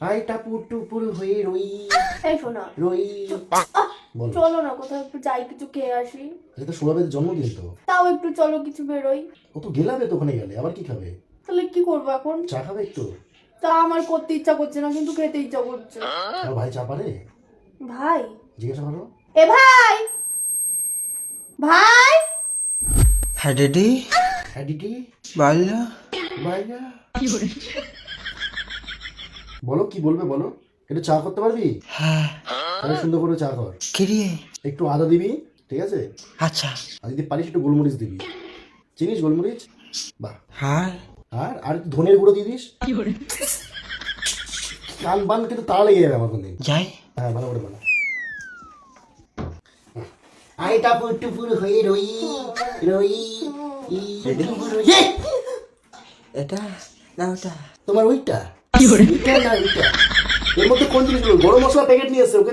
I টাপুর টুপুর হয়ে রই এই শোনা, রই। বলো। চলো না কোথাও একটু যাই, কিছু খেয়ে আসি। আজকে তো সোনাবের জন্মদিন তো। তাও একটু চলো, কিছু বেরোই। ও তো গেলাবে তো, ওখানে গেলে আবার কি খাবে? তাহলে কি করবো এখন? চা খাবে একটু? তা আমার করতে ইচ্ছা করছে না, কিন্তু খেতে ইচ্ছা করছে। আমার ভাই চা পারে? ভাই? জিজ্ঞাসা করো। এ ভাই, ভাই। হ্যাঁ ড্যাডি, হ্যাঁ দিদি। বলো। ভাইয়া বলো, কি বলবে বলো। একটু চা করতে পারবি? হ্যাঁ। তাহলে সুন্দর করে চা কর। কিরে? একটু আদা দিবি, ঠিক আছে? আচ্ছা। আর যদি পারিস একটু গোলমরিচ দিবি। চিনিস গোলমরিচ? বাহ। হ্যাঁ। আর একটু ধনের গুঁড়ো দিয়ে দিস। কান বান কিন্তু তাড়া লেগে যাবে আমার কোনদিন। যাই। হ্যাঁ, ভালো করে বানা। আই টাপুর টুপুর হয়ে রই রই টুপুর হয়ে। এটা না ওটা। তোমার ওইটা? ওইটা না ওইটা। এর মধ্যে কোন জিনিস গরম মশলা প্যাকেট নিয়ে এসছে ওকে।